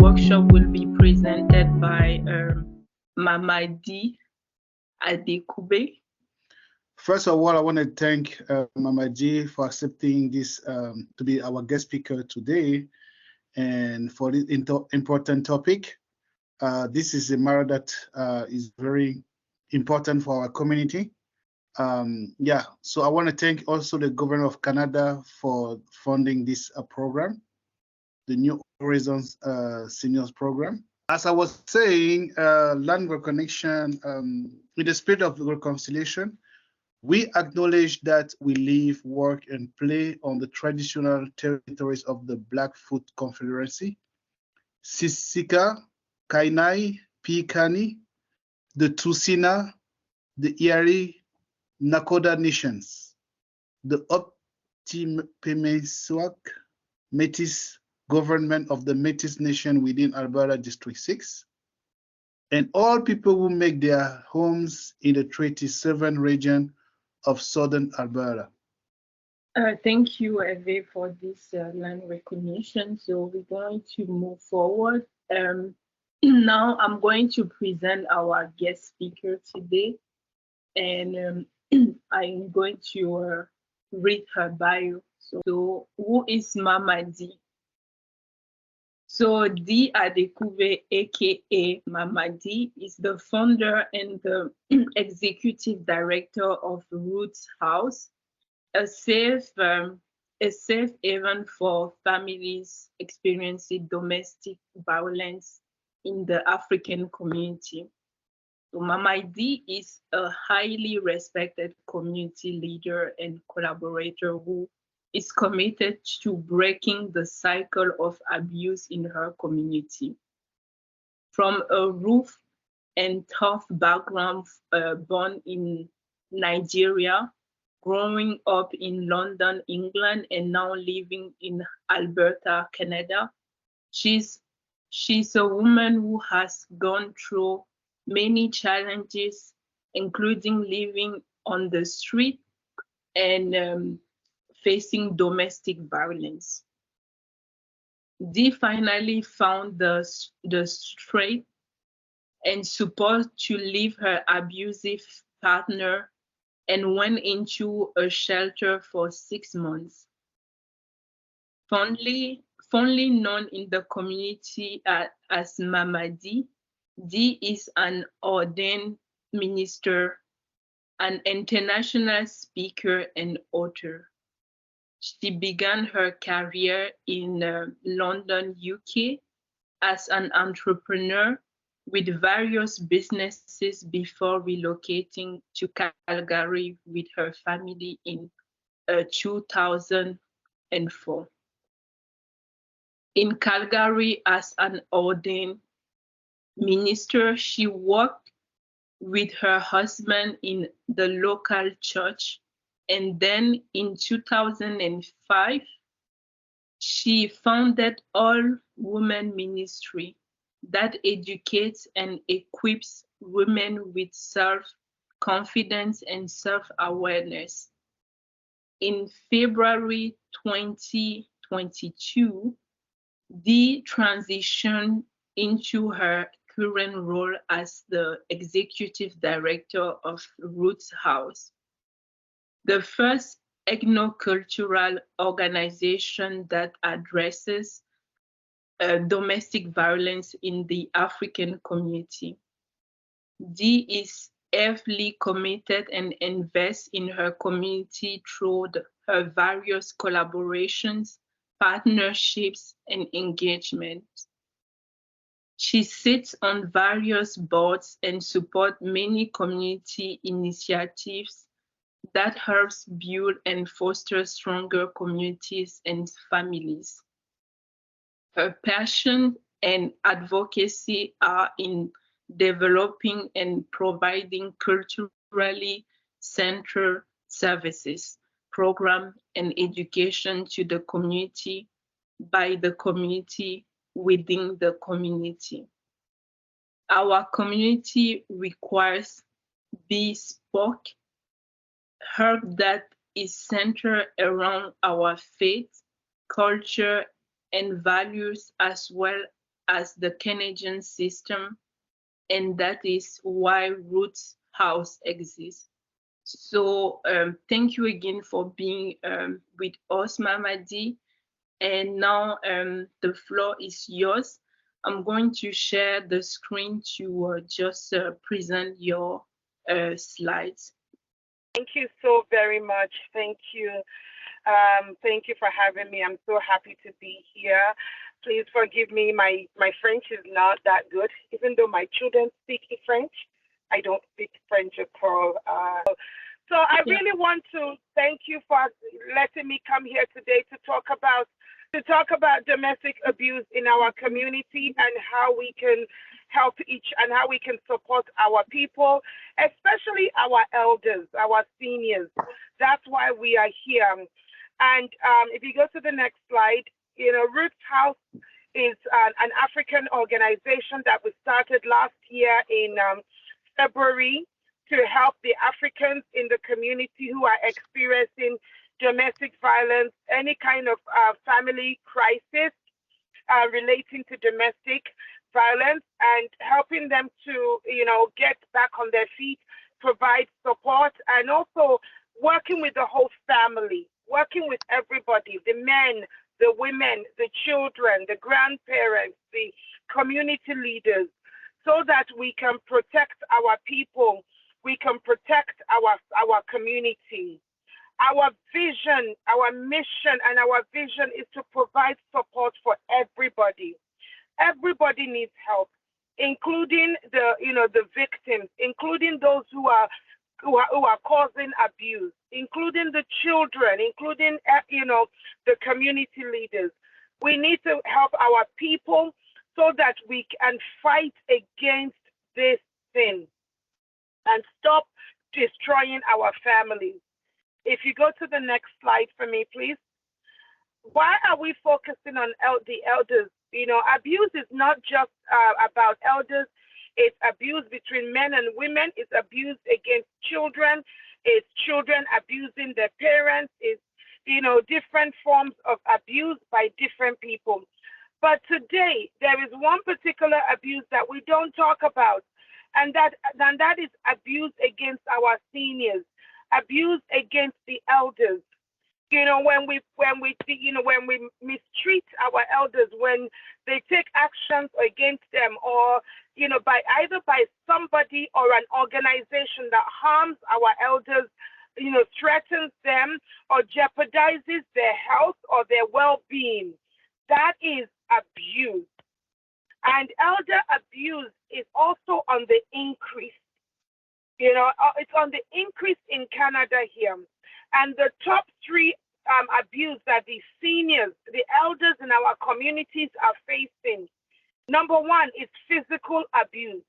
workshop will be presented by Mama Dee Adekugbe. First of all, I want to thank Mama Dee for accepting this to be our guest speaker today and for this important topic. This is a matter that is very important for our community. So I want to thank also the government of Canada for funding this program, the New Horizons Seniors Program. As I was saying, land reconnection, in the spirit of reconciliation, we acknowledge that we live, work, and play on the traditional territories of the Blackfoot Confederacy, Siksika, Kainai, Piikani, the Tsuut'ina, the Erie, Nakota nations, the Otipemisiwak Métis government of the Métis Nation within Alberta District 6, and all people who make their homes in the Treaty 7 region of Southern Alberta. Thank you, Eve, for this land recognition. So we're going to move forward. Now I'm going to present our guest speaker today, and I'm going to read her bio. So who is Mama Dee? So Dee Adekugbe, aka Mama Dee, is the founder and the executive director of Roots House, a safe haven for families experiencing domestic violence in the African community. So Mama Dee is a highly respected community leader and collaborator who is committed to breaking the cycle of abuse in her community. From a rough and tough background, born in Nigeria, growing up in London, England, and now living in Alberta, Canada, she's a woman who has gone through many challenges, including living on the street and facing domestic violence. Dee finally found the strength and support to leave her abusive partner and went into a shelter for 6 months. Fondly known in the community as Mama Dee, Dee is an ordained minister, an international speaker, and author. She began her career in London, UK, as an entrepreneur with various businesses before relocating to Calgary with her family in 2004. In Calgary, as an ordained minister, she worked with her husband in the local church, and then in 2005, she founded All Women Ministry that educates and equips women with self-confidence and self-awareness. In February 2022, Dee transitioned into her current role as the executive director of Roots House, the first ethnocultural organization that addresses domestic violence in the African community. Dee is heavily committed and invests in her community through her various collaborations, partnerships, and engagements. She sits on various boards and supports many community initiatives that helps build and foster stronger communities and families. Her passion and advocacy are in developing and providing culturally centered services, programs, and education to the community, by the community, within the community. Our community requires bespoke help that is centered around our faith, culture, and values, as well as the Canadian system, and that is why Roots House exists. So thank you again for being with us, Mama Dee. And now the floor is yours. I'm going to share the screen to just present your slides. Thank you so very much. Thank you. Thank you for having me. I'm so happy to be here. Please forgive me. My French is not that good. Even though my children speak French, I don't speak French at all. So I really want to thank you for letting me come here today to talk about domestic abuse in our community and how we can help and how we can support our people, especially our elders, our seniors. That's why we are here. And if you go to the next slide, Roots House is an African organization that was started last year in February to help the Africans in the community who are experiencing domestic violence, any kind of family crisis relating to domestic violence, and helping them to, get back on their feet, provide support, and also working with the whole family, working with everybody, the men, the women, the children, the grandparents, the community leaders, so that we can protect our people, we can protect our community. Our vision, our mission, and our vision is to provide support for everybody. Everybody needs help, including the victims, including those who are causing abuse, including the children, including the community leaders. We need to help our people so that we can fight against this sin and stop destroying our families. If you go to the next slide for me, please. Why are we focusing on the elders? Abuse is not just about elders. It's abuse between men and women. It's abuse against children. It's children abusing their parents. It's, different forms of abuse by different people. But today, there is one particular abuse that we don't talk about, and that is abuse against our seniors, abuse against the elders. When we mistreat our elders, when they take actions against them, or either by somebody or an organization that harms our elders, threatens them or jeopardizes their health or their well-being, that is abuse. And elder abuse is also on the increase. It's on the increase in Canada here. And the top three abuse that the seniors, the elders in our communities are facing. Number one is physical abuse.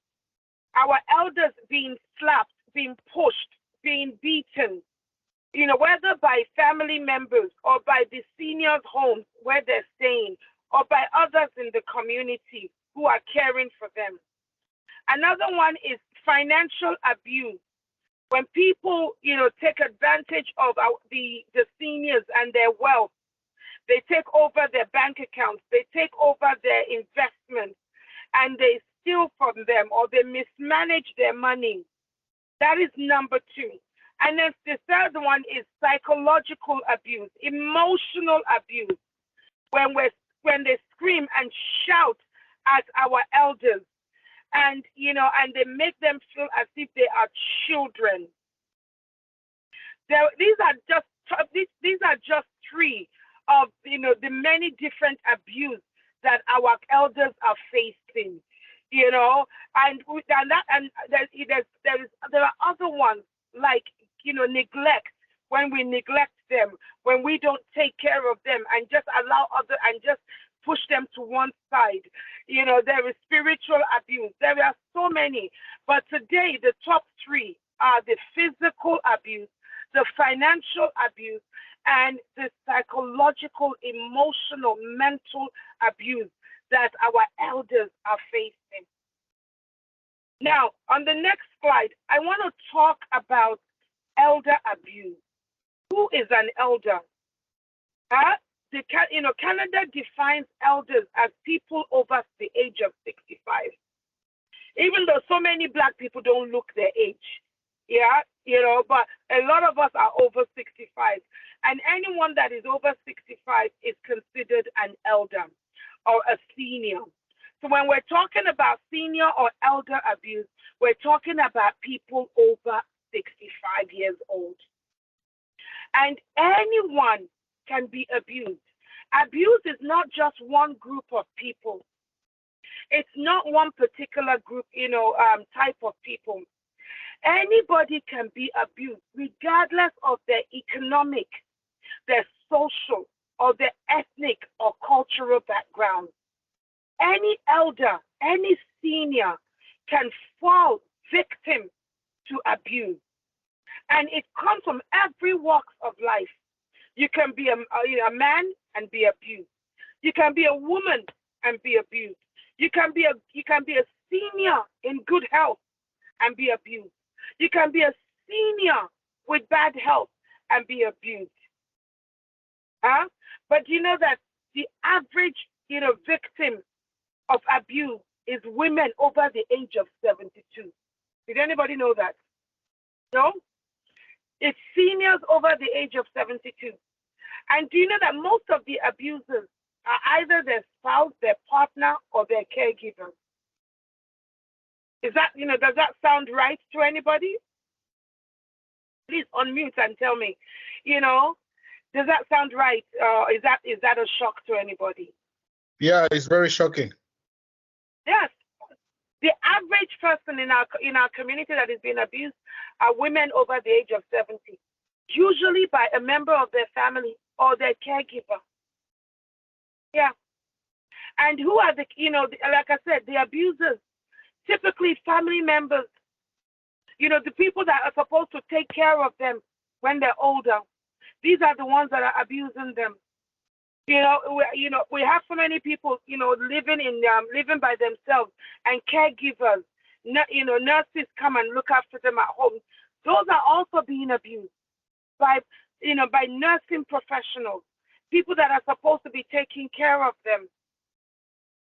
Our elders being slapped, being pushed, being beaten, whether by family members or by the seniors' homes where they're staying, or by others in the community who are caring for them. Another one is financial abuse. When people, take advantage of the seniors and their wealth, they take over their bank accounts, they take over their investments, and they steal from them or they mismanage their money. That is number two. And then the third one is psychological abuse, emotional abuse, when they scream and shout at our elders, and they make them feel as if they are children. These are just three of the many different abuse that our elders are facing. And there are other ones like neglect. When we neglect them, when we don't take care of them and just and just push them to one side. There is spiritual abuse. There are so many. But today, the top three are the physical abuse, the financial abuse, and the psychological, emotional, mental abuse that our elders are facing. Now, on the next slide, I want to talk about elder abuse. Who is an elder? Canada defines elders as people over the age of 65. Even though so many Black people don't look their age, yeah, but a lot of us are over 65. And anyone that is over 65 is considered an elder or a senior. So when we're talking about senior or elder abuse, we're talking about people over 65 years old. And anyone can be abused. Abuse is not just one group of people. It's not one particular group, type of people. Anybody can be abused, regardless of their economic, their social, or their ethnic or cultural background. Any elder, any senior can fall victim to abuse. And it comes from every walk of life. You can be a man and be abused. You can be a woman and be abused. You can be a senior in good health and be abused. You can be a senior with bad health and be abused. But you know that the average, victim of abuse is women over the age of 72. Did anybody know that? No? It's seniors over the age of 72. And do you know that most of the abusers are either their spouse, their partner, or their caregiver? Is that, does that sound right to anybody? Please unmute and tell me, does that sound right? Is that a shock to anybody? Yeah, it's very shocking. Yes. The average person in our community that is being abused are women over the age of 70, usually by a member of their family or their caregiver. Yeah. And who are the, like I said, the abusers? Typically family members, the people that are supposed to take care of them when they're older. These are the ones that are abusing them. We have so many people, living by themselves, and caregivers, nurses come and look after them at home. Those are also being abused by nursing professionals, people that are supposed to be taking care of them.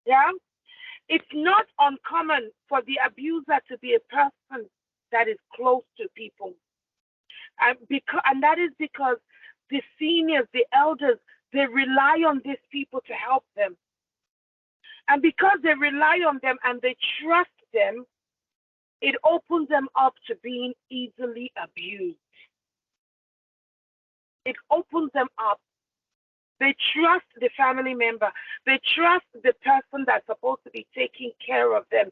Yeah, it's not uncommon for the abuser to be a person that is close to people, and that is because the seniors, the elders, they rely on these people to help them. And because they rely on them and they trust them, it opens them up to being easily abused. It opens them up. They trust the family member. They trust the person that's supposed to be taking care of them,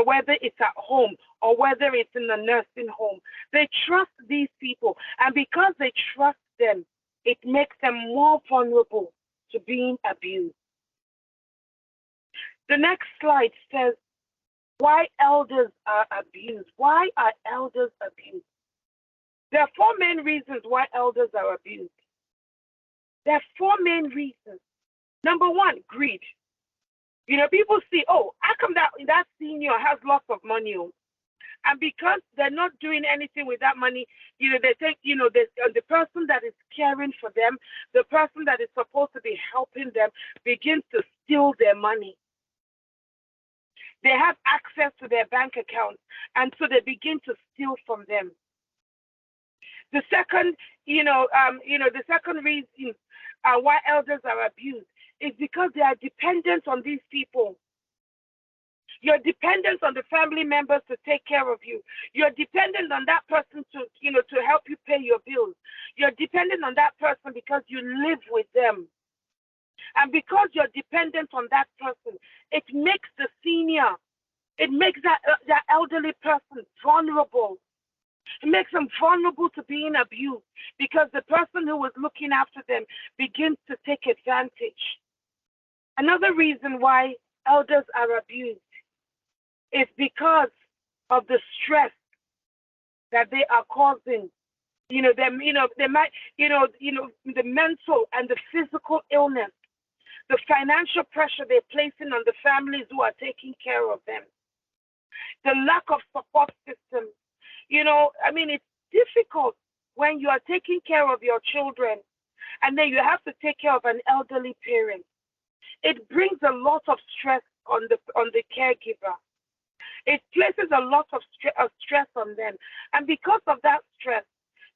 whether it's at home or whether it's in the nursing home. They trust these people. And because they trust them, it makes them more vulnerable to being abused. The next slide says, why elders are abused. Why are elders abused? There are four main reasons why elders are abused. There are four main reasons. Number one, greed. People see, how come that senior has lots of money? And because they're not doing anything with that money, they take, the person that is caring for them, the person that is supposed to be helping them, begins to steal their money. They have access to their bank accounts, and so they begin to steal from them. The second, the second reason why elders are abused is because they are dependent on these people. You're dependent on the family members to take care of you. You're dependent on that person to help you pay your bills. You're dependent on that person because you live with them. And because you're dependent on that person, it makes the senior, it makes that elderly person vulnerable. It makes them vulnerable to being abused because the person who was looking after them begins to take advantage. Another reason why elders are abused is because of the stress that they are causing. They might, the mental and the physical illness, the financial pressure they're placing on the families who are taking care of them, the lack of support system. It's difficult when you are taking care of your children and then you have to take care of an elderly parent. It brings a lot of stress on the caregiver. It places a lot of stress on them. And because of that stress,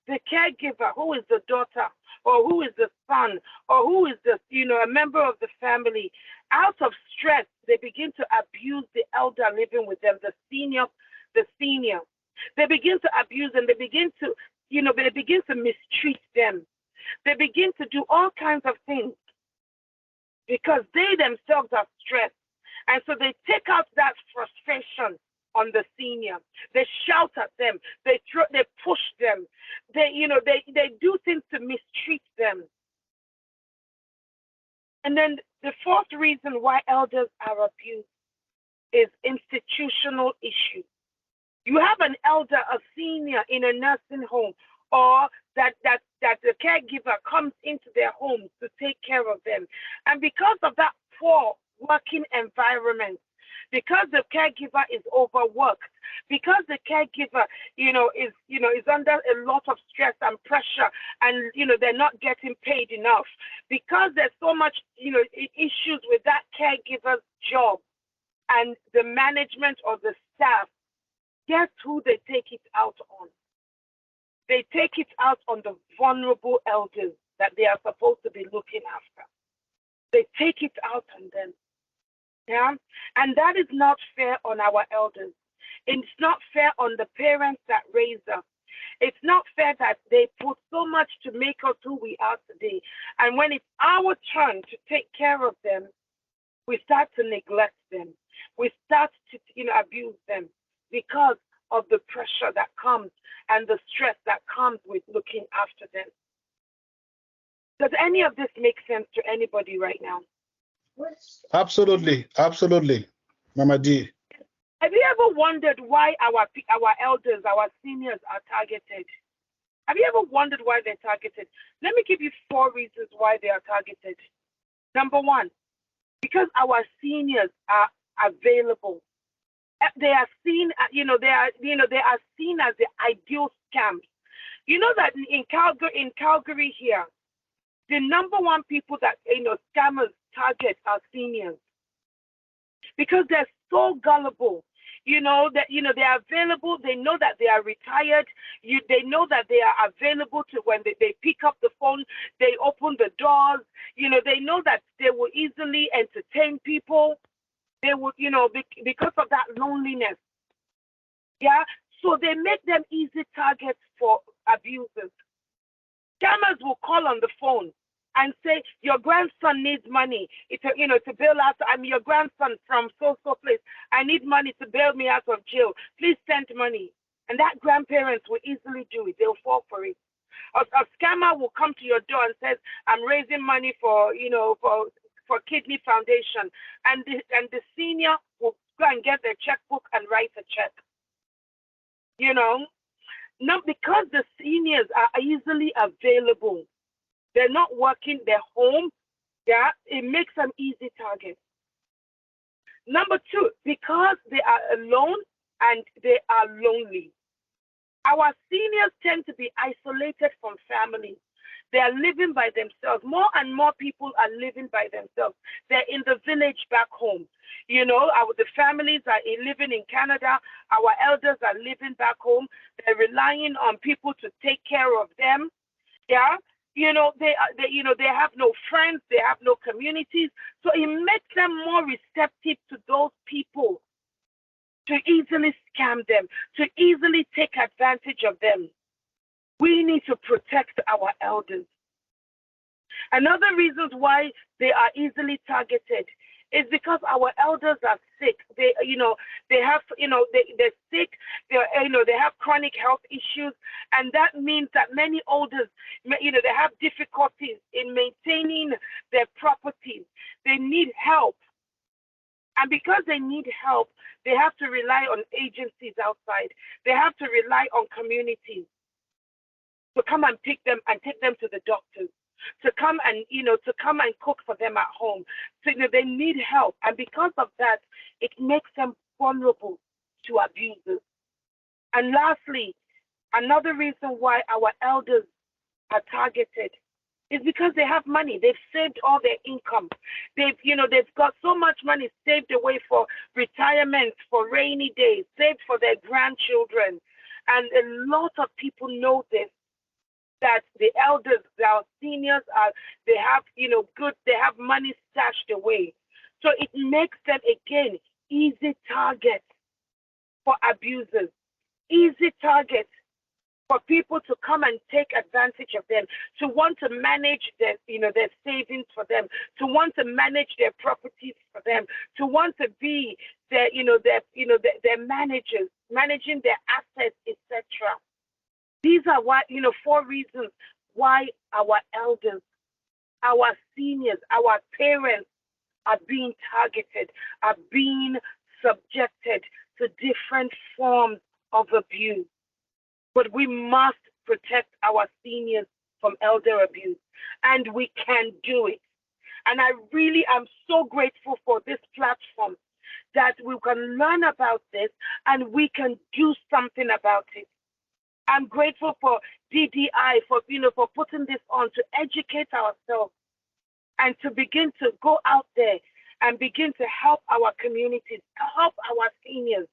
the caregiver, who is the daughter, or who is the son, or who is the, a member of the family, out of stress, they begin to abuse the elder living with them, the senior. They begin to abuse them. They begin to, they begin to mistreat them. They begin to do all kinds of things because they themselves are stressed. And so they take out that frustration on the senior. They shout at them. They push them. They do things to mistreat them. And then the fourth reason why elders are abused is institutional issues. You have an elder, a senior in a nursing home, or that the caregiver comes into their homes to take care of them. And because of that poor working environment, because the caregiver is overworked, because the caregiver, is under a lot of stress and pressure, and they're not getting paid enough, because there's so much issues with that caregiver's job and the management or the staff, guess who they take it out on? They take it out on the vulnerable elders that they are supposed to be looking after. They take it out on them. Yeah, and that is not fair on our elders. It's not fair on the parents that raise us. It's not fair that they put so much to make us who we are today. And when it's our turn to take care of them, we start to neglect them. We start to abuse them because of the pressure that comes and the stress that comes with looking after them. Does any of this make sense to anybody right now? Absolutely, Mama Dee. Have you ever wondered why our elders, our seniors are targeted? Have you ever wondered why they're targeted? Let me give you 4 reasons why they are targeted. Number 1, because our seniors are available. They are seen, they are seen as the ideal scams. You know that in Calgary here, the number 1 people that scammers target are seniors because they're so gullible. They are available. They know that they are retired. They know that they are available to when they pick up the phone, they open the doors. They know that they will easily entertain people. They would, because of that loneliness. Yeah. So they make them easy targets for abusers. Scammers will call on the phone and say, your grandson needs money to bail out. I'm your grandson from so-so place. I need money to bail me out of jail. Please send money. And that grandparents will easily do it. They'll fall for it. A scammer will come to your door and says, I'm raising money for Kidney Foundation. And the senior will go and get their checkbook and write a check. Not because the seniors are easily available. They're not working, they're home. Yeah, it makes them easy targets. Number 2, because they are alone and they are lonely. Our seniors tend to be isolated from family. They are living by themselves. More and more people are living by themselves. They're in the village back home. The families are living in Canada. Our elders are living back home. They're relying on people to take care of them. Yeah. They have no friends, they have no communities. So it makes them more receptive to those people, to easily scam them, to easily take advantage of them. We need to protect our elders. Another reason why they are easily targeted is because our elders are sick. They're sick. They have chronic health issues, and that means that many elders, they have difficulties in maintaining their properties. They need help, and because they need help, they have to rely on agencies outside. They have to rely on communities to come and pick them and take them to the doctors, to come and cook for them at home. So they need help, and because of that, it makes them vulnerable to abusers. And lastly, another reason why our elders are targeted It's because they have money. They've saved all their income. They've got so much money saved away for retirement, for rainy days, saved for their grandchildren. And a lot of people know this, that the elders, our seniors they have, they have money stashed away. So it makes them, again, easy targets for abusers, easy targets for people to come and take advantage of them, to want to manage their savings for them, to want to manage their properties for them, to want to be their managers, managing their assets, etc. These are why, 4 reasons why our elders, our seniors, our parents are being targeted, are being subjected to different forms of abuse. But we must protect our seniors from elder abuse, and we can do it. And I really am so grateful for this platform, that we can learn about this and we can do something about it. I'm grateful for DDI for putting this on, to educate ourselves and to begin to go out there and begin to help our communities, help our seniors.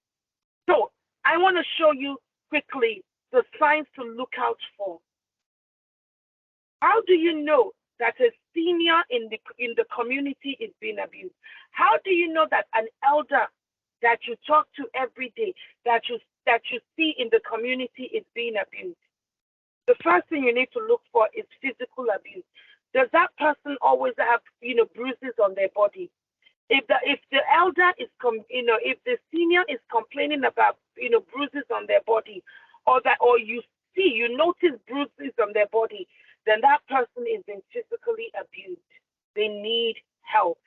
So I want to show you quickly the signs to look out for. How do you know that a senior in the community is being abused? How do you know that an elder that you talk to every day, that you see in the community, is being abused? The first thing you need to look for is physical abuse. Does that person always have bruises on their body? If the elder is if the senior is complaining about bruises on their body, or you notice bruises on their body, then that person is being physically abused. They need help.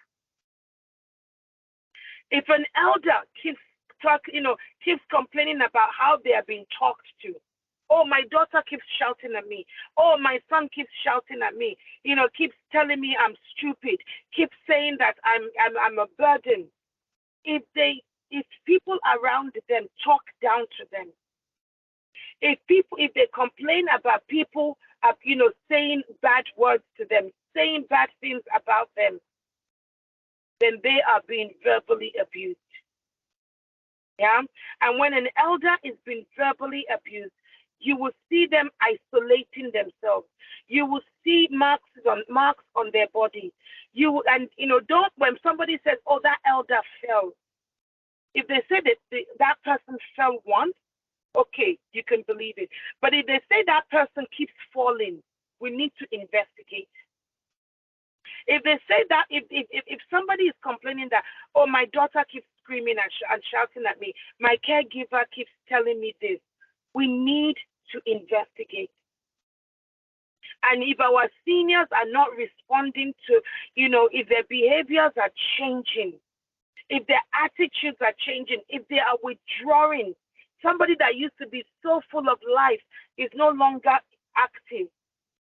If an elder keeps complaining about how they are being talked to, oh, my daughter keeps shouting at me, oh, my son keeps shouting at me, keeps telling me I'm stupid, keeps saying that I'm a burden. If people around them talk down to them, if they complain about people saying bad words to them, saying bad things about them, then they are being verbally abused. Yeah? And when an elder is being verbally abused, you will see them isolating themselves. You will see marks on their body. When somebody says, oh, that elder fell, if they say that that person fell once, okay, you can believe it. But if they say that person keeps falling, we need to investigate. If they say that, if somebody is complaining that, oh, my daughter keeps screaming and shouting at me, my caregiver keeps telling me this, we need to investigate. And if our seniors are not responding to, if their behaviors are changing, if their attitudes are changing, if they are withdrawing, somebody that used to be so full of life is no longer active,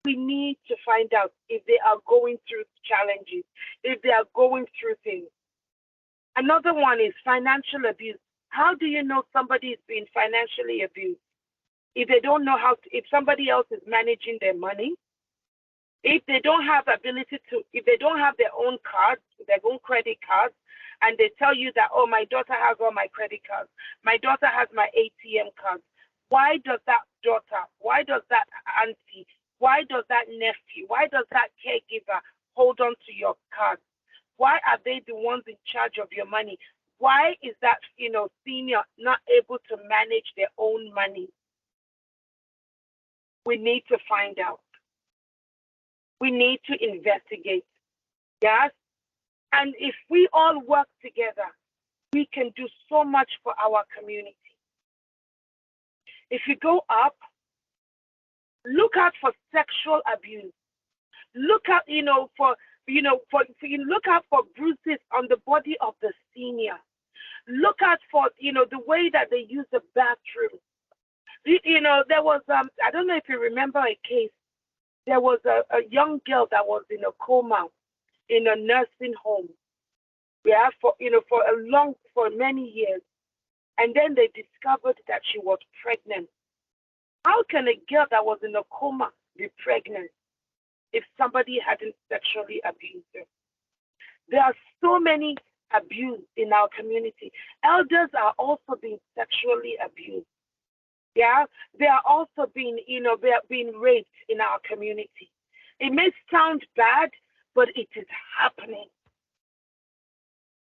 we need to find out if they are going through challenges, if they are going through things. Another one is financial abuse. How do you know somebody is being financially abused? If they don't know if somebody else is managing their money, if they don't have ability to, if they don't have their own cards, their own credit cards, and they tell you that, oh, my daughter has all my credit cards, my daughter has my ATM cards. Why does that daughter, why does that auntie, why does that nephew, why does that caregiver hold on to your cards? Why are they the ones in charge of your money? Why is that, senior not able to manage their own money? We need to find out. We need to investigate. Yes? And if we all work together, we can do so much for our community. If you go up, look out for sexual abuse. Look out, look out for bruises on the body of the senior. Look out for, the way that they use the bathroom. There was, I don't know if you remember a case. There was a young girl that was in a coma in a nursing home. Yeah, for many years. And then they discovered that she was pregnant. How can a girl that was in a coma be pregnant? if somebody hadn't sexually abused her. There are so many abuse in our community. Elders are also being sexually abused. Yeah, they are also being, they are being raped in our community. It may sound bad, but it is happening.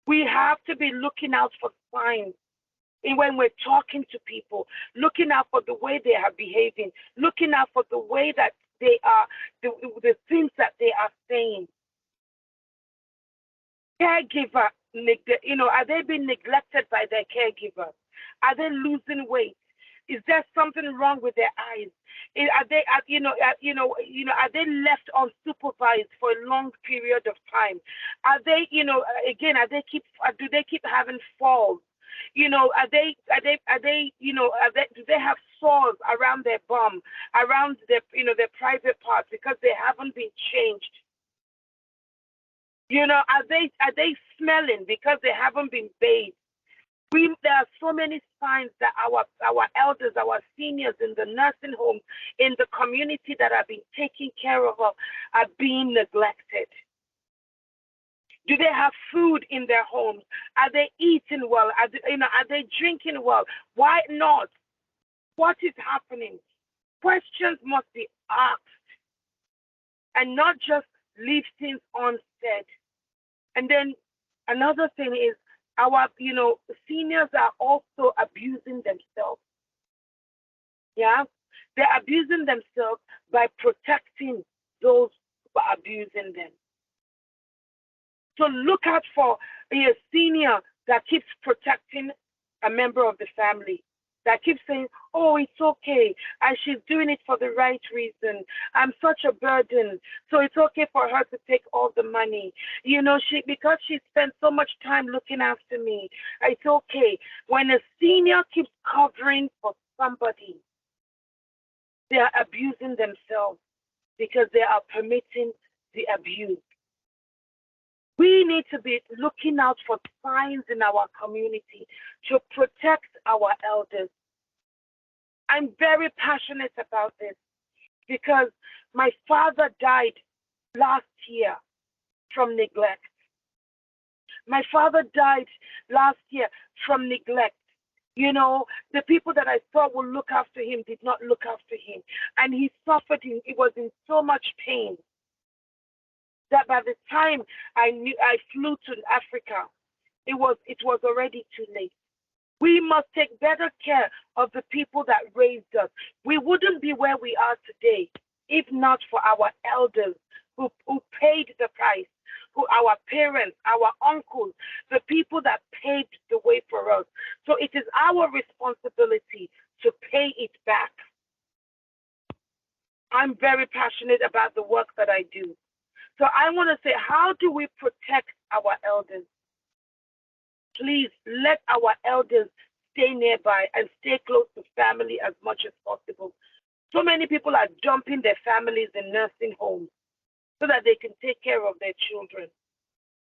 We have to be looking out for signs. And when we're talking to people, looking out for the way they are behaving, looking out for the way that they are, the things that they are saying. Caregiver, are they being neglected by their caregiver? Are they losing weight? Is there something wrong with their eyes? Are they, are they left unsupervised for a long period of time? Are they, do they keep having falls? Do they have sores around their bum, around their, their private parts because they haven't been changed? Are they smelling because they haven't been bathed? There are so many signs that our elders, our seniors in the nursing homes, in the community that are being taken care of are being neglected. Do they have food in their homes? Are they eating well? Are they drinking well? Why not? What is happening? Questions must be asked and not just leave things unsaid. And then another thing is our, seniors are also abusing themselves. Yeah, they're abusing themselves by protecting those who are abusing them. So look out for a senior that keeps protecting a member of the family, that keeps saying, oh, it's okay, and she's doing it for the right reason. I'm such a burden, so it's okay for her to take all the money. Because she spent so much time looking after me, it's okay. When a senior keeps covering for somebody, they are abusing themselves because they are permitting the abuse. We need to be looking out for signs in our community to protect our elders. I'm very passionate about this because my father died last year from neglect. My father died last year from neglect. The people that I thought would look after him did not look after him. And he suffered, he was in so much pain that by the time I flew to Africa, it was already too late. We must take better care of the people that raised us. We wouldn't be where we are today if not for our elders who paid the price, our parents, our uncles, the people that paved the way for us. So it is our responsibility to pay it back. I'm very passionate about the work that I do. So I want to say, how do we protect our elders? Please let our elders stay nearby and stay close to family as much as possible. So many people are dumping their families in nursing homes so that they can take care of their children.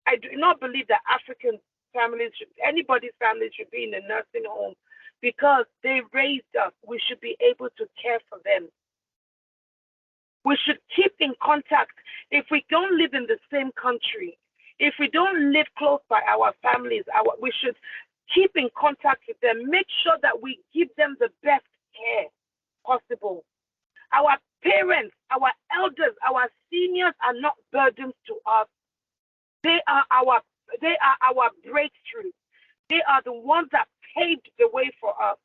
I do not believe that African families anybody's family should be in a nursing home because they raised us. We should be able to care for them. We should keep in contact. If we don't live in the same country, if we don't live close by our families, we should keep in contact with them. Make sure that we give them the best care possible. Our parents, our elders, our seniors are not burdens to us. They are our breakthrough. They are the ones that paved the way for us.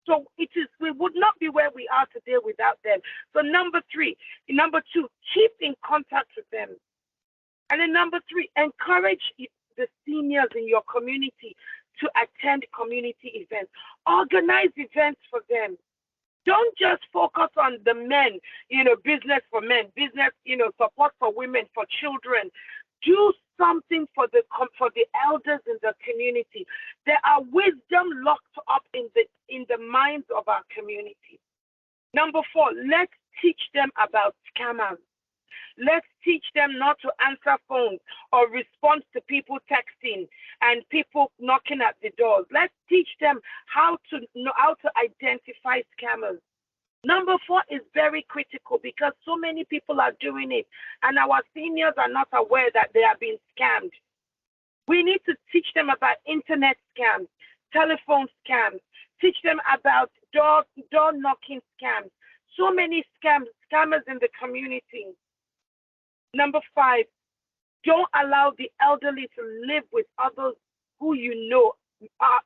So we would not be where we are today without them. So number two, keep in contact with them. And then number three, encourage the seniors in your community to attend community events. Organize events for them. Don't just focus on the men, business for men, business, support for women, for children. Do something for the elders in the community. There are wisdom locked up in the minds of our community. Number four, let's teach them about scammers. Let's teach them not to answer phones or respond to people texting and people knocking at the doors. Let's teach them how to identify scammers. Number 4 is very critical because so many people are doing it and our seniors are not aware that they are being scammed. We need to teach them about internet scams, telephone scams, teach them about door knocking scams. So many scammers in the community. Number 5, don't allow the elderly to live with others who you know are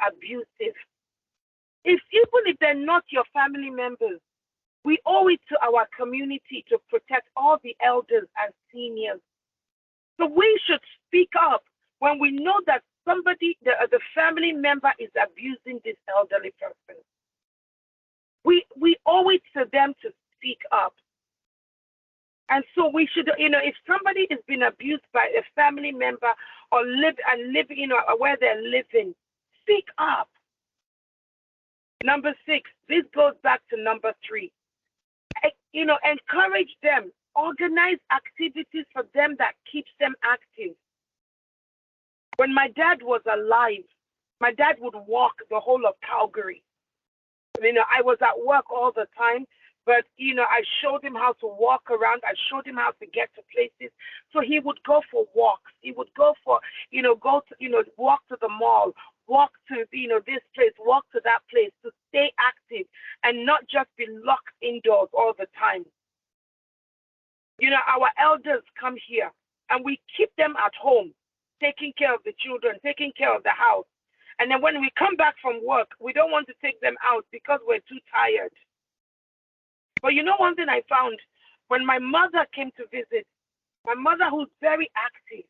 abusive. Even if they're not your family members, we owe it to our community to protect all the elders and seniors. So we should speak up when we know that somebody, the family member is abusing this elderly person. We owe it to them to speak up. And so we should, if somebody is being abused by a family member or live, where they're living, speak up. Number 6, this goes back to number 3. Encourage them, organize activities for them that keeps them active. When my dad was alive, my dad would walk the whole of Calgary. I was at work all the time, but I showed him how to walk around. I showed him how to get to places. So he would go for walks. He would go for, walk to the mall, walk to, this place, walk to that place to stay active and not just be locked indoors all the time. Our elders come here and we keep them at home, taking care of the children, taking care of the house. And then when we come back from work, we don't want to take them out because we're too tired. But one thing I found, when my mother came to visit, my mother who's very active,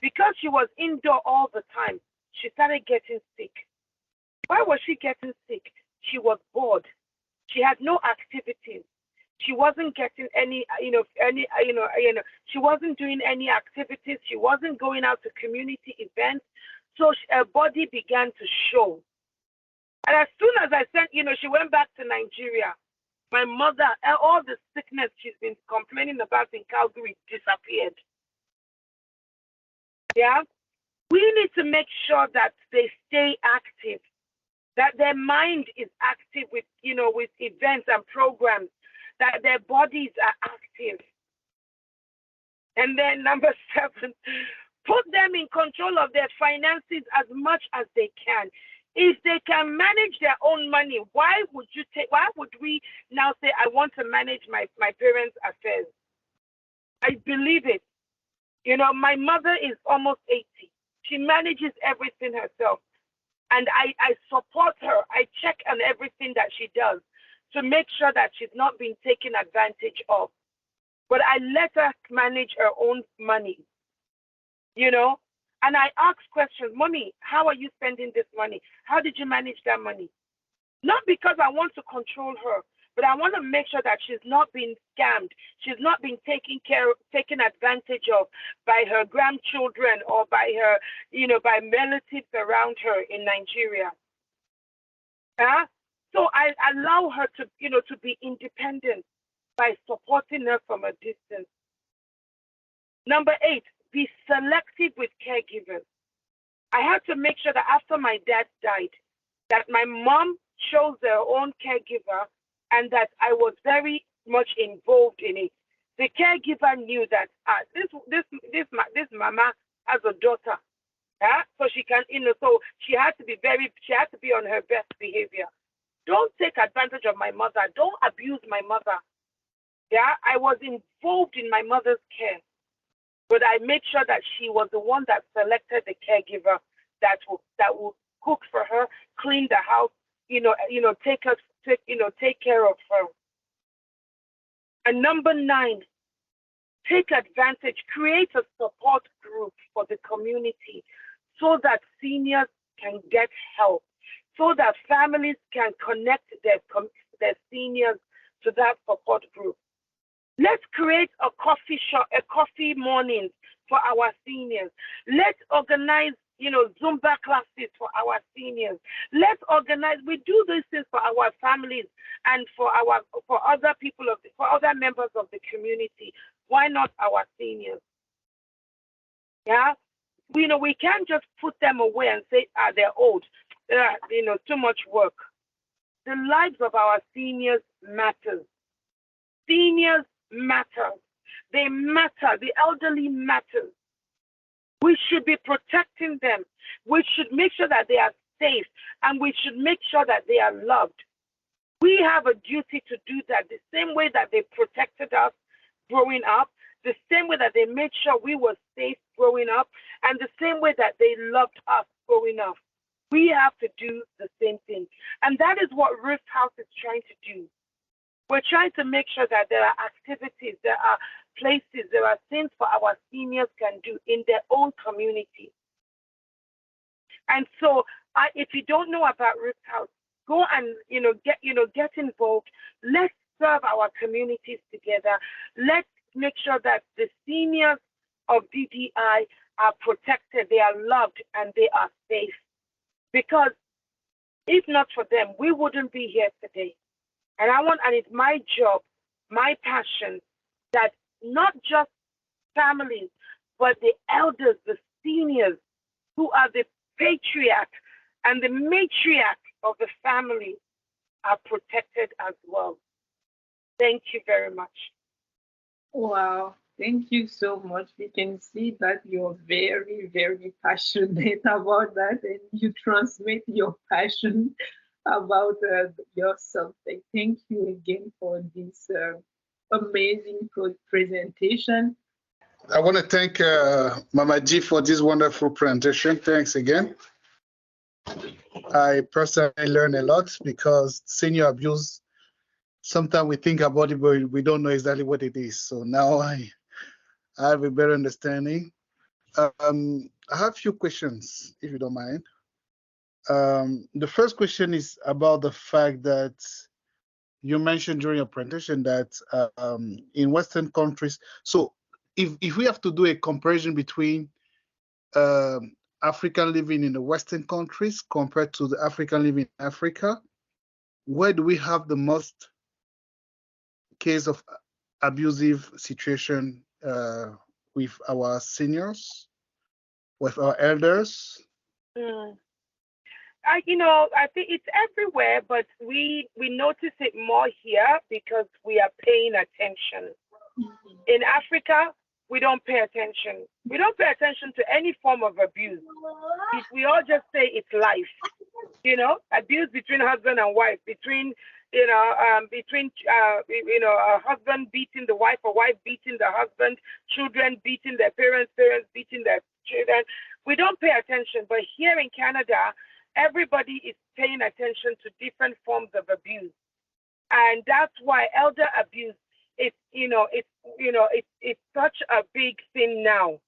because she was indoor all the time, she started getting sick. Why was she getting sick? She was bored. She had no activities. She wasn't getting any, she wasn't doing any activities. She wasn't going out to community events. So her body began to show. And as soon as I said, she went back to Nigeria, my mother, all the sickness she's been complaining about in Calgary disappeared. Yeah? We need to make sure that they stay active, that their mind is active with, with events and programs, that their bodies are active. And then number 7, put them in control of their finances as much as they can. If they can manage their own money, why would we now say, I want to manage my parents' affairs? I believe it. My mother is almost 80. She manages everything herself. And I support her. I check on everything that she does to make sure that she's not being taken advantage of. But I let her manage her own money, And I ask questions, Mommy, how are you spending this money? How did you manage that money? Not because I want to control her, but I want to make sure that she's not being scammed. She's not being taken advantage of by her grandchildren or by her, by relatives around her in Nigeria. So I allow her to, to be independent by supporting her from a distance. Number 8, be selective with caregivers. I had to make sure that after my dad died, that my mom chose their own caregiver and that I was very much involved in it. The caregiver knew that this mama has a daughter, so she can, so she had to be on her best behavior. Don't take advantage of my mother. Don't abuse my mother. I was involved in my mother's care, but I made sure that she was the one that selected the caregiver that will cook for her, clean the house, take care of her. And number 9, take advantage, create a support group for the community so that seniors can get help, so that families can connect their seniors to that support group. Let's create a coffee mornings for our seniors. Let's organize, Zumba classes for our seniors. Let's organize. We do these things for our families and for other people for other members of the community. Why not our seniors? Yeah, we can't just put them away and say, they're old. Too much work. the lives of our seniors matters. Seniors matter. They matter. The elderly matter. We should be protecting them. We should make sure that they are safe, and we should make sure that they are loved. We have a duty to do that the same way that they protected us growing up, the same way that they made sure we were safe growing up, and the same way that they loved us growing up. We have to do the same thing. And that is what Ruth House is trying to do. We're trying to make sure that there are activities, there are places, there are things for our seniors can do in their own community. And so if you don't know about Ruth House, go and get involved. Let's serve our communities together. Let's make sure that the seniors of DDI are protected, they are loved, and they are safe. Because if not for them, we wouldn't be here today. And it's my job, my passion, that not just families, but the elders, the seniors, who are the patriarch and the matriarch of the family, are protected as well. Thank you very much. Wow, thank you so much. We can see that you're very, very passionate about that, and you transmit your passion about your subject. Thank you again for this amazing presentation. I want to thank Mama G for this wonderful presentation. Thanks again. I personally learned a lot, because senior abuse, sometimes we think about it, but we don't know exactly what it is. So now I have a better understanding. I have a few questions, if you don't mind. The first question is about the fact that you mentioned during your presentation that in Western countries, so if we have to do a comparison between African living in the Western countries compared to the African living in Africa, where do we have the most case of abusive situation with our seniors, with our elders? I think it's everywhere, but we notice it more here because we are paying attention. In Africa, we don't pay attention. We don't pay attention to any form of abuse. We all just say it's life. Abuse between husband and wife, between a husband beating the wife, a wife beating the husband, children beating their parents, parents beating their children. We don't pay attention. But here in Canada, everybody is paying attention to different forms of abuse, and that's why elder abuse is, it's such a big thing now,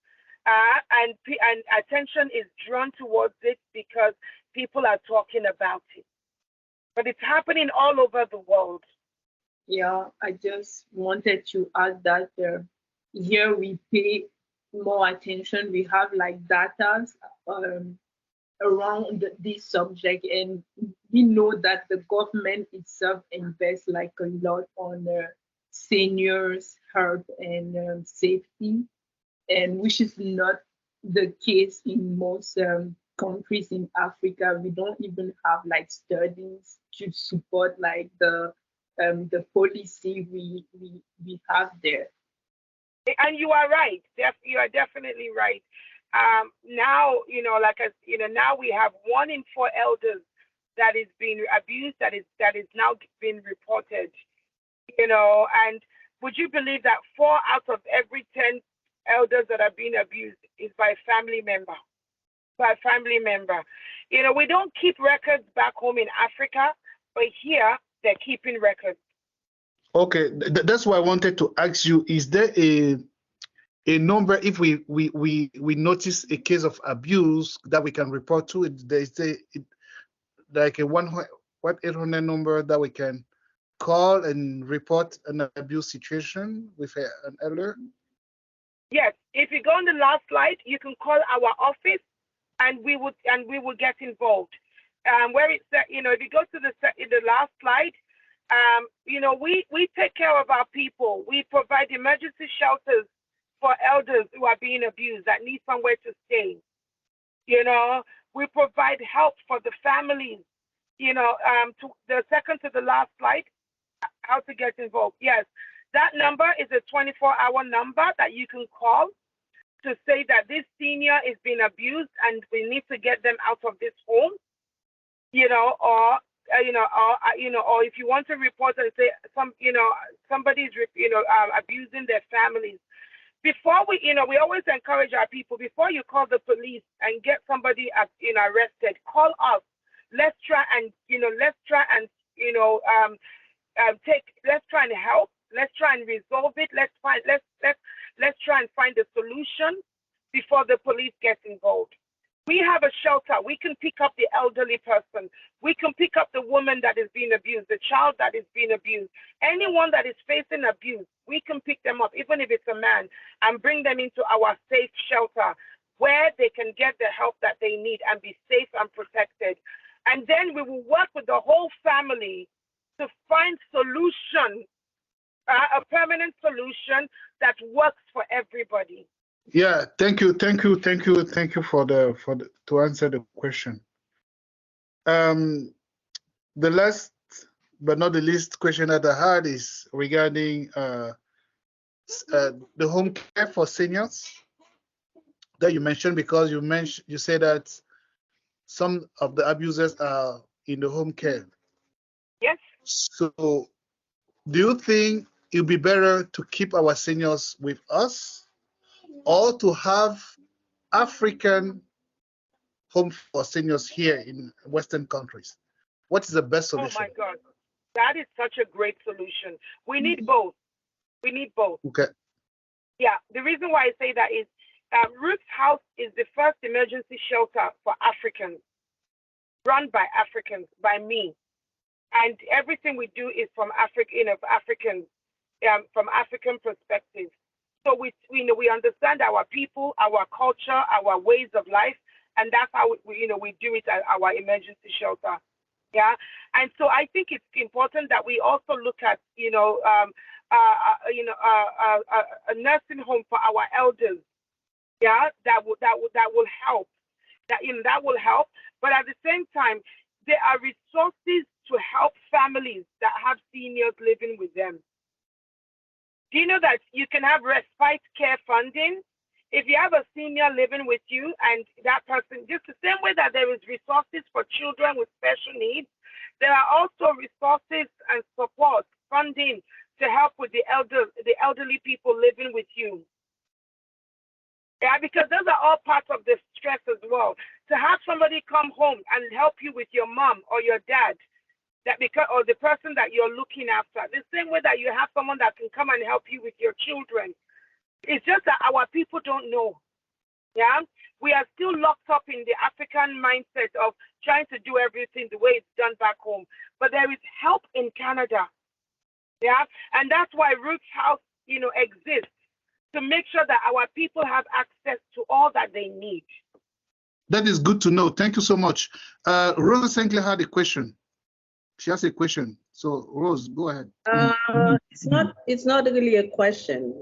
and attention is drawn towards it because people are talking about it. But it's happening all over the world. Yeah, I just wanted to add that here we pay more attention. We have like data around this subject, and we know that the government itself invests like a lot on seniors' health and safety, and which is not the case in most countries in Africa. We don't even have like studies to support like the policy we have there. And you are right. You are definitely right. Now, now we have 1 in 4 elders that is being abused, that is now being reported. And would you believe that 4 out of every 10 elders that are being abused is by a family member? By a family member. We don't keep records back home in Africa, but here they're keeping records. Okay, that's why I wanted to ask you, is there a number, if we notice a case of abuse, that we can report to it? There is like a 1-800 number that we can call and report an abuse situation with an elder? Yes, if you go on the last slide, you can call our office, and we will get involved. Where it's if you go to the last slide, we take care of our people. We provide emergency shelters for elders who are being abused that need somewhere to stay. We provide help for the families. to the second to the last slide, how to get involved. Yes, that number is a 24-hour number that you can call to say that this senior is being abused and we need to get them out of this home, or if you want to report and say somebody's abusing their families. Before we always encourage our people, before you call the police and get somebody arrested, call us. Let's try and help. Let's try and resolve it. Let's try and find a solution before the police get involved. We have a shelter. We can pick up the elderly person. We can pick up the woman that is being abused, the child that is being abused. Anyone that is facing abuse, we can pick them up, even if it's a man, and bring them into our safe shelter where they can get the help that they need and be safe and protected. And then we will work with the whole family to find solution, a permanent solution that works for everybody. Yeah, thank you to answer the question. The last but not the least question that I had is regarding the home care for seniors that you mentioned, because you said that some of the abusers are in the home care. Yes. So do you think it would be better to keep our seniors with us, or to have African home for seniors here in Western countries? What is the best solution? Oh my God, that is such a great solution. We need both. We need both. Okay. Yeah, the reason why I say that is Roots House is the first emergency shelter for Africans, run by Africans, by me. And everything we do is from African perspective. So we understand our people, our culture, our ways of life, and that's how we do it at our emergency shelter. Yeah, and so I think it's important that we also look at a nursing home for our elders. Yeah, that will help. That will help. But at the same time, there are resources to help families that have seniors living with them. Do you know that you can have respite care funding? If you have a senior living with you and that person, just the same way that there is resources for children with special needs, there are also resources and support funding to help with the elderly people living with you. Yeah, because those are all parts of the stress as well. To have somebody come home and help you with your mom or your dad, or the person that you're looking after, the same way that you have someone that can come and help you with your children. It's just that our people don't know. Yeah, we are still locked up in the African mindset of trying to do everything the way it's done back home. But there is help in Canada. Yeah, and that's why Roots House, exists, to make sure that our people have access to all that they need. That is good to know. Thank you so much. Rose Sinclair had a question. She has a question. So Rose, go ahead. It's not really a question.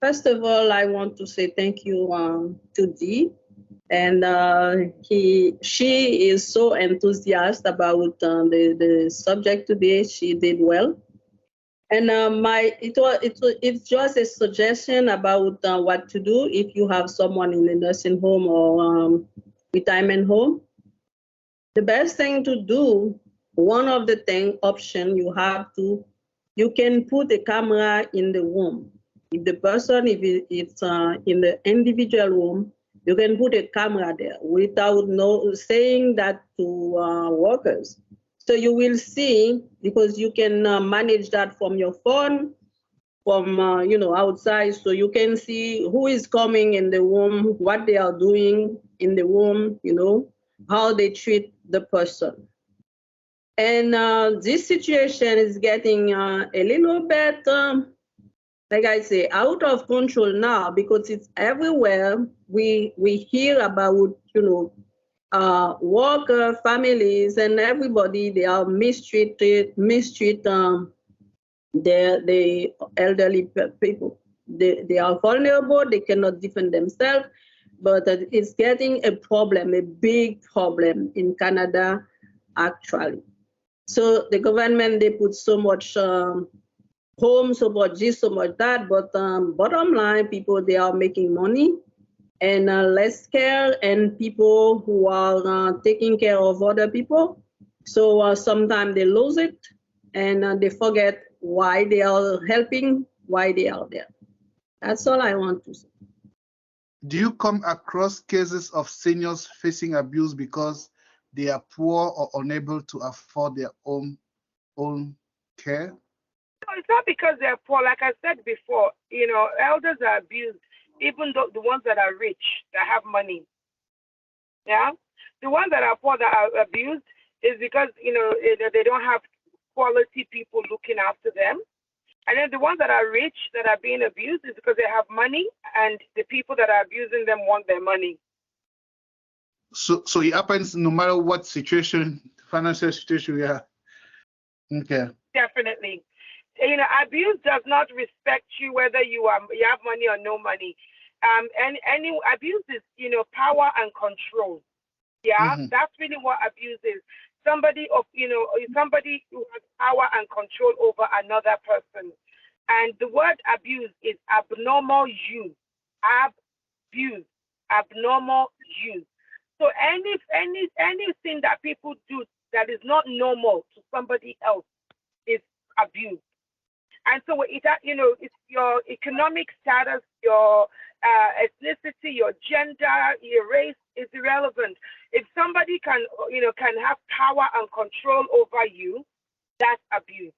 First of all, I want to say thank you to Dee, and she is so enthusiastic about the subject today. She did well, and it's just a suggestion about what to do if you have someone in a nursing home or retirement home. The best thing to do, one of the option you can put a camera in the room. If the person, if it's in the individual room, you can put a camera there without saying that to workers. So you will see, because you can manage that from your phone, from outside, so you can see who is coming in the room, what they are doing in the room, how they treat the person. And this situation is getting a little bit, like I say, out of control now, because it's everywhere. We hear about, worker families and everybody, they are mistreat the elderly people. They are vulnerable, they cannot defend themselves, but it's getting a problem, a big problem in Canada, actually. So the government, they put so much home, so much this, so much that, but bottom line, people, they are making money and less care, and people who are taking care of other people. So sometimes they lose it, and they forget why they are helping, why they are there. That's all I want to say. Do you come across cases of seniors facing abuse because they are poor or unable to afford their own care? No, it's not because they're poor. Like I said before, elders are abused, even though the ones that are rich, that have money. Yeah, the ones that are poor that are abused is because they don't have quality people looking after them. And then the ones that are rich that are being abused is because they have money, and the people that are abusing them want their money. So it happens no matter what situation, financial situation we are. Okay. Definitely. Abuse does not respect you whether you have money or no money. And any abuse is, power and control. Yeah, that's really what abuse is. Somebody who has power and control over another person. And the word abuse is abnormal use. Abuse, abnormal use. So anything that people do that is not normal to somebody else is abuse. And so it's your economic status, your ethnicity, your gender, your race is irrelevant. If somebody can have power and control over you, that's abuse.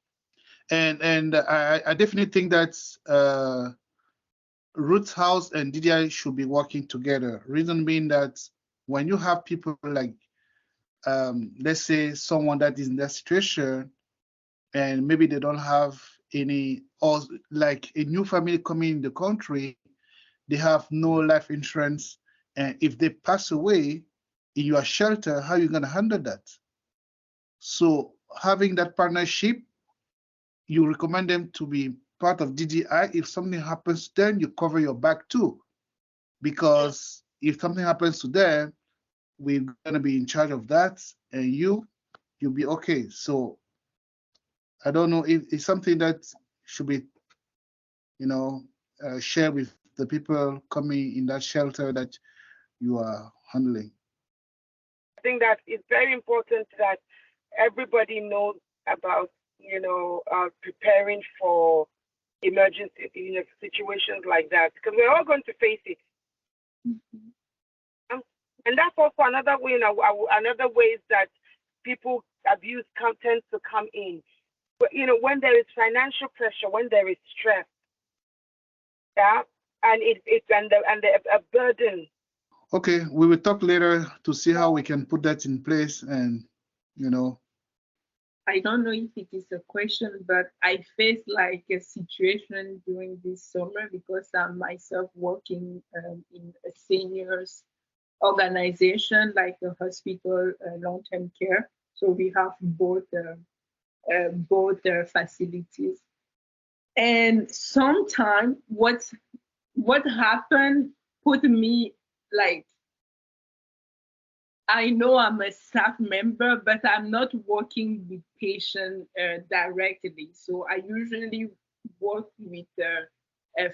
And I definitely think that Roots House and DDI should be working together. Reason being that when you have people like, let's say someone that is in that situation, and maybe they don't have any, or like a new family coming in the country, they have no life insurance, and if they pass away in your shelter, how are you going to handle that? So having that partnership, you recommend them to be part of DDI. If something happens to them, you cover your back too, because if something happens to them, we're going to be in charge of that, and you'll be okay. So I don't know if it's something that should be, shared with the people coming in that shelter that you are handling. I think that it's very important that everybody knows about, preparing for emergency, situations like that, because we're all going to face it. And that's also another way, another ways that people abuse tends to come in. But, when there is financial pressure, when there is stress, yeah, and a burden. Okay, we will talk later to see how we can put that in place, and I don't know if it is a question, but I faced like a situation during this summer because I'm myself working in a seniors organization, like a hospital, long-term care. So we have both facilities. And sometimes what happened put me like, I know I'm a staff member, but I'm not working with patients directly. So I usually work with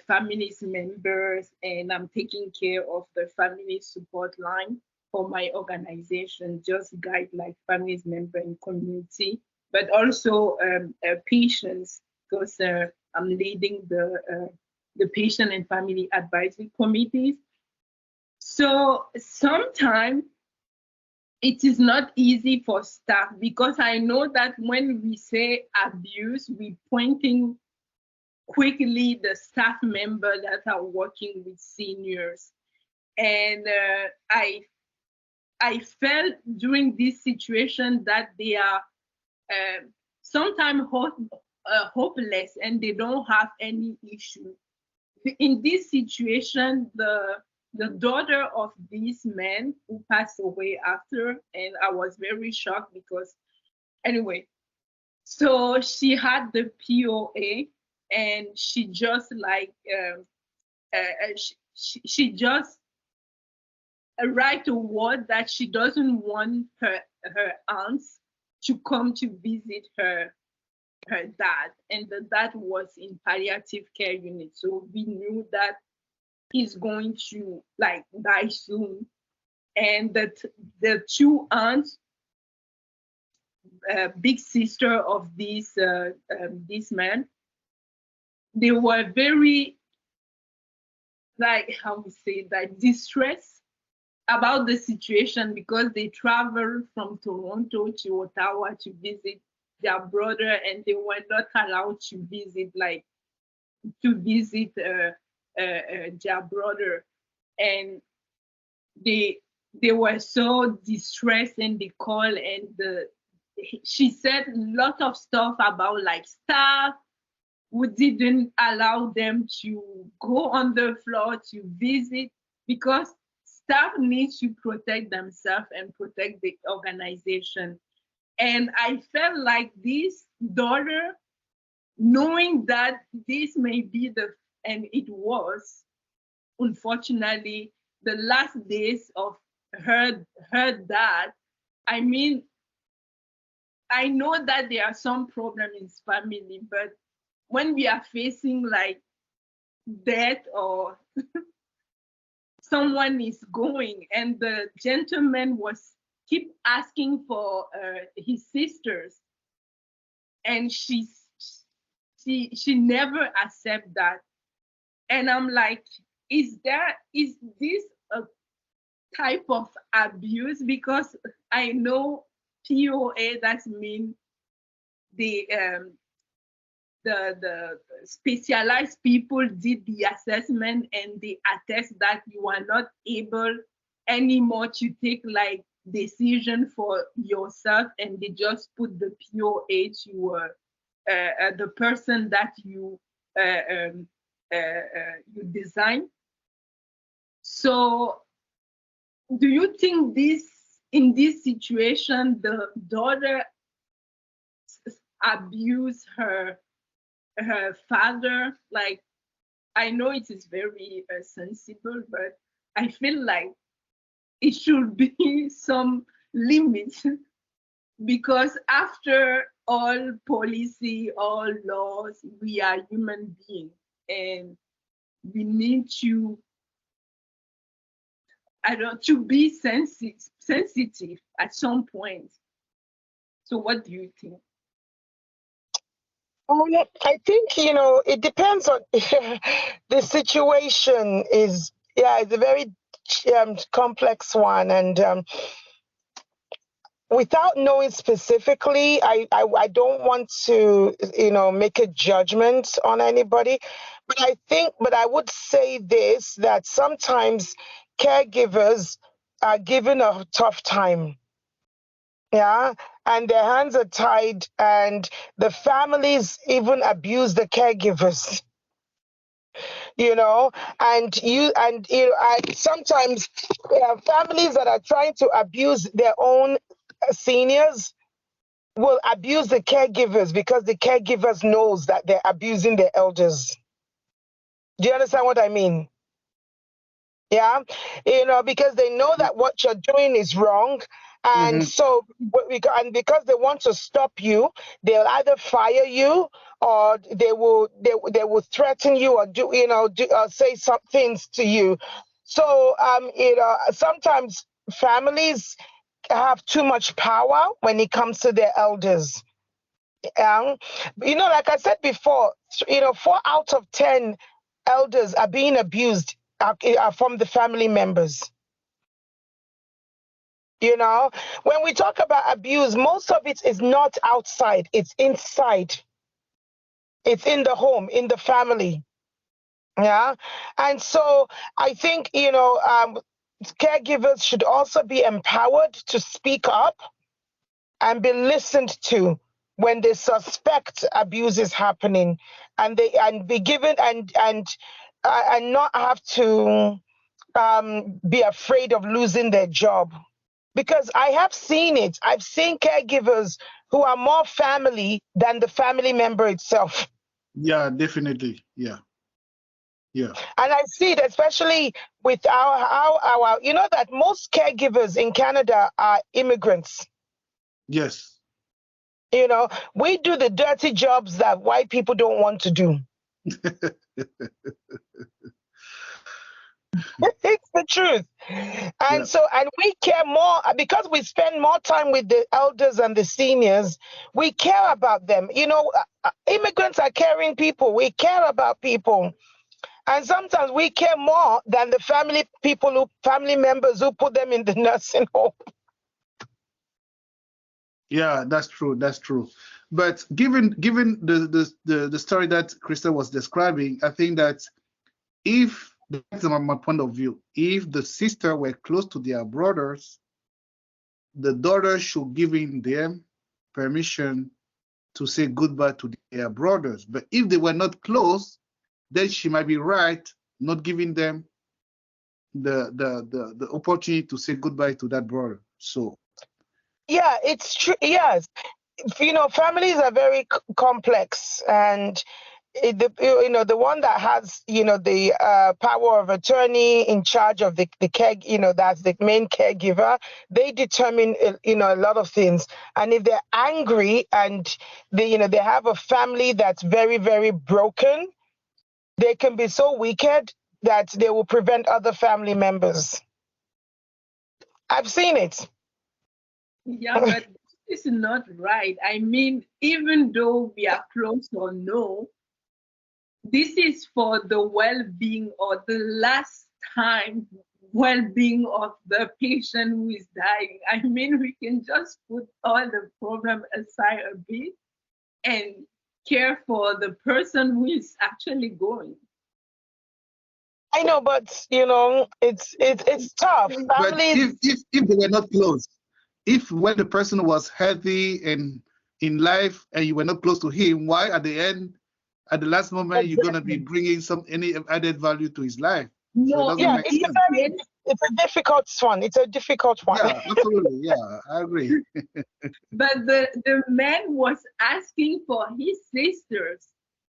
families members, and I'm taking care of the family support line for my organization, just guide like families member in community, but also patients, because I'm leading the patient and family advisory committees. So sometimes it is not easy for staff, because I know that when we say abuse, we're pointing quickly the staff members that are working with seniors. And I felt during this situation that they are sometimes hopeless and they don't have any issue. In this situation, the daughter of this man who passed away after, and I was very shocked because, anyway, so she had the POA, and she just like, she just write a word that she doesn't want her aunts to come to visit her dad, and the dad was in palliative care unit. So we knew that he's going to like die soon. And the two aunts, big sister of this man, they were very, like, how we say that, distressed about the situation, because they traveled from Toronto to Ottawa to visit their brother, and they were not allowed to visit their brother. And they were so distressed, and they called, and she said a lot of stuff about like staff who didn't allow them to go on the floor to visit, because staff needs to protect themselves and protect the organization. And I felt like this daughter, knowing that this may be and it was, unfortunately, the last days of her dad. I mean, I know that there are some problems in family, but when we are facing like death or someone is going, and the gentleman keep asking for his sisters, and she never accept that. And I'm like, is this a type of abuse? Because I know POA, that means the specialized people did the assessment, and they attest that you are not able anymore to take like decision for yourself, and they just put the POA to the person that you design. So do you think in this situation, the daughter abused her father? Like, I know it is very sensible, but I feel like it should be some limits, because after all policy, all laws, we are human beings, and we need to be sensitive at some point. So what do you think? I think, it depends on the situation it's a very complex one. And without knowing specifically, I don't want to, make a judgment on anybody. But I would say this, that sometimes caregivers are given a tough time. Yeah, and their hands are tied, and the families even abuse the caregivers. And sometimes families that are trying to abuse their own seniors will abuse the caregivers, because the caregivers knows that they're abusing their elders. Do you understand what I mean? Yeah, because they know that what you're doing is wrong. And so, because they want to stop you, they'll either fire you, or they will threaten you, or say some things to you. So, sometimes families have too much power when it comes to their elders. Like I said before, 4 out of 10 elders are being abused from the family members. When we talk about abuse, most of it is not outside, it's inside. It's in the home, in the family. Yeah. And so I think, caregivers should also be empowered to speak up and be listened to when they suspect abuse is happening, and be given and not have to be afraid of losing their job. Because I have seen it. I've seen caregivers who are more family than the family member itself. Yeah, definitely. Yeah. Yeah. And I see it especially with our that most caregivers in Canada are immigrants. Yes. You know, we do the dirty jobs that white people don't want to do. It's the truth. And so, and we care more because we spend more time with the elders and the seniors. We care about them. You know, immigrants are caring people. We care about people. And sometimes we care more than the family members who put them in the nursing home. Yeah, that's true. That's true. But given the story that Crystal was describing, I think that if that's my point of view, if the sisters were close to their brothers, the daughter should give them permission to say goodbye to their brothers. But if they were not close, then she might be right not giving them the opportunity to say goodbye to that brother. So yeah, it's true. Yes, you know, families are very complex, and the one that has, you know, the power of attorney in charge of the care, you know, that's the main caregiver. They determine, you know, a lot of things. And if they're angry and they have a family that's very, very broken, they can be so wicked that they will prevent other family members. I've seen it. Yeah, but this is not right. I mean, even though we are close or no, this is for the well-being or the last time well-being of the patient who is dying. I mean, we can just put all the problem aside a bit and care for the person who is actually going. I know, but you know, it's tough. But if they were not close, if when the person was healthy and in life and you were not close to him, why at the end, at the last moment, you're gonna be bringing any added value to his life? No, so it it's a difficult one. It's a difficult one. Yeah, absolutely. Yeah, I agree. But the man was asking for his sisters.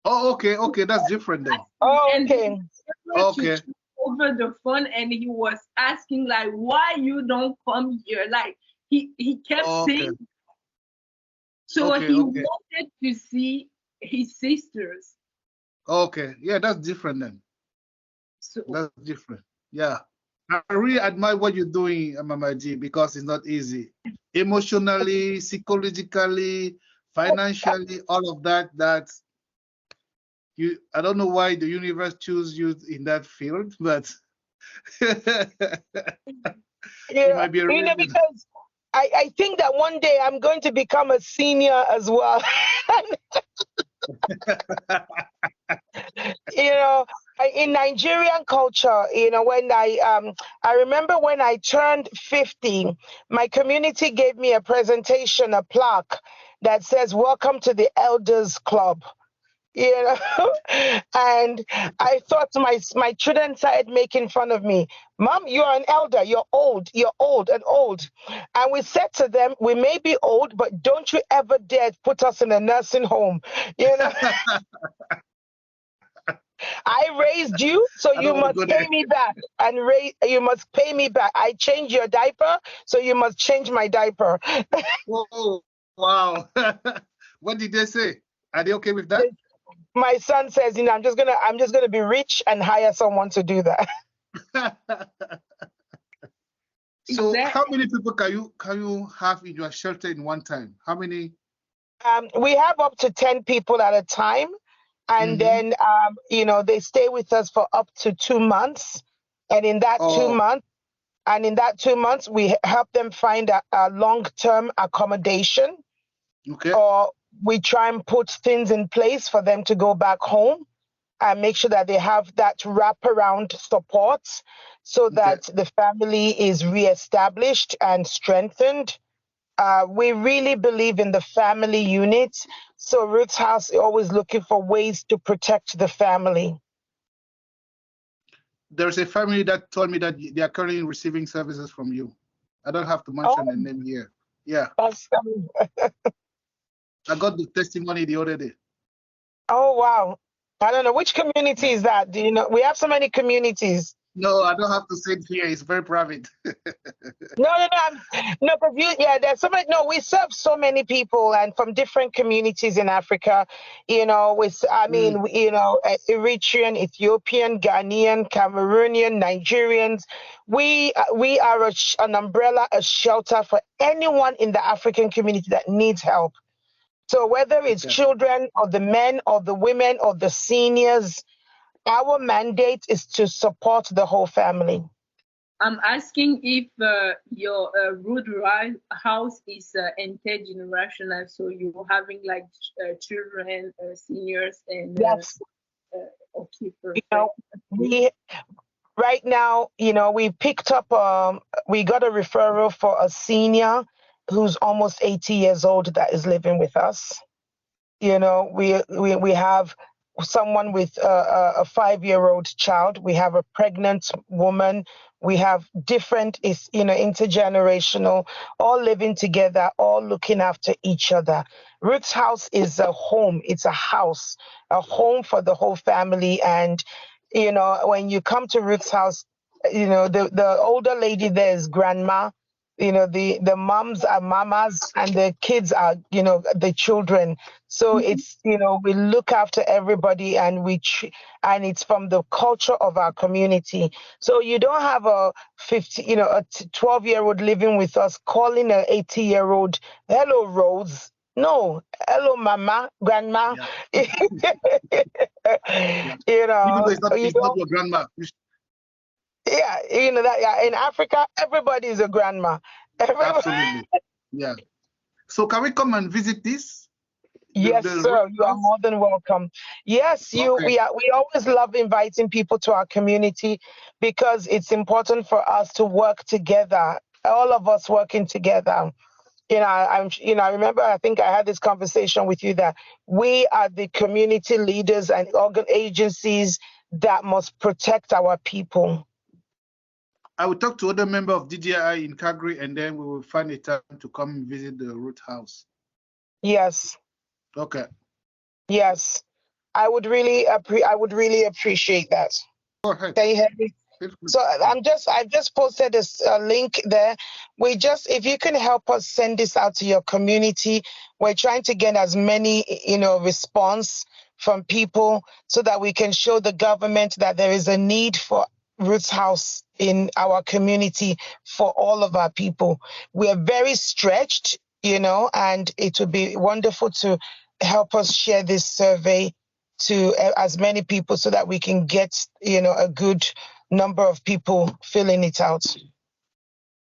Oh, okay, that's different then. Oh, okay. Okay. Over the phone, and he was asking like, why you don't come here? Like he kept saying. So he wanted to see his sisters. Okay, yeah, that's different then. So that's different. Yeah, I really admire what you're doing, Mama G, because it's not easy. Emotionally, psychologically, financially, all of that. That's you. I don't know why the universe chose you in that field, but yeah, might be you know, because I think that one day I'm going to become a senior as well. You know, in Nigerian culture, you know, when I remember when I turned 50, my community gave me a presentation, a plaque that says, "Welcome to the Elders Club." You know, and I thought my children started making fun of me. Mom, you're an elder, you're old and old. And we said to them, we may be old, but don't you ever dare put us in a nursing home. You know, I raised you, so you must pay me back. And you must pay me back. I changed your diaper, so you must change my diaper. Whoa, wow. What did they say? Are they okay with that? My son says, you know, I'm just gonna be rich and hire someone to do that. So how many people can you have in your shelter in one time? How many? We have up to 10 people at a time, and then you know, they stay with us for up to 2 months, and in that 2 months we help them find a long-term accommodation. Okay. Or we try and put things in place for them to go back home and make sure that they have that wraparound support so that the family is reestablished and strengthened. We really believe in the family unit. So Roots House is always looking for ways to protect the family. There's a family that told me that they are currently receiving services from you. I don't have to mention the name here. Yeah. I got the testimony the other day. Oh, wow. I don't know. Which community is that? Do you know? We have so many communities. No, I don't have to say it here. It's very private. No, but there's so many. No, we serve so many people and from different communities in Africa. Eritrean, Ethiopian, Ghanaian, Cameroonian, Nigerians. We are an umbrella, a shelter for anyone in the African community that needs help. So whether it's children or the men or the women or the seniors, our mandate is to support the whole family. I'm asking if your root house is intergenerational, so you're having like children, seniors, and yes. Okay, perfect. Right now, we picked up, we got a referral for a senior who's almost 80 years old that is living with us. We have someone with a 5-year-old child. We have a pregnant woman. We have different, intergenerational, all living together, all looking after each other. Roots House is a home. It's a house, a home for the whole family. And, when you come to Roots House, the older lady there is grandma. The moms are mamas and the kids are, the children. So it's, we look after everybody and and it's from the culture of our community. So you don't have a 12-year-old living with us calling an 80-year-old, hello, Rose. No, hello, mama, grandma. Yeah. Even though it's not your grandma. Yeah, in Africa, everybody is a grandma. Absolutely. Yeah. So can we come and visit this? Yes, sir. You are more than welcome. Yes, we always love inviting people to our community because it's important for us to work together. All of us working together. I remember, I think I had this conversation with you that we are the community leaders and agencies that must protect our people. I will talk to other members of DDI in Calgary, and then we will find a time to come and visit the Root House. Yes. Okay. Yes, I would really appreciate that. Go ahead. Can you hear me? So I've just posted this link there. If you can help us send this out to your community, we're trying to get as many, response from people so that we can show the government that there is a need for Roots House in our community for all of our people. We are very stretched, and it would be wonderful to help us share this survey to as many people so that we can get, a good number of people filling it out.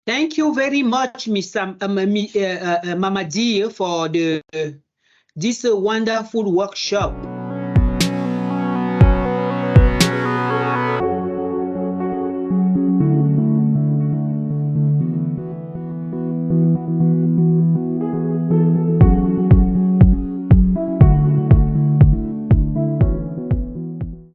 Thank you very much, Miss Mama Dee, for this wonderful workshop.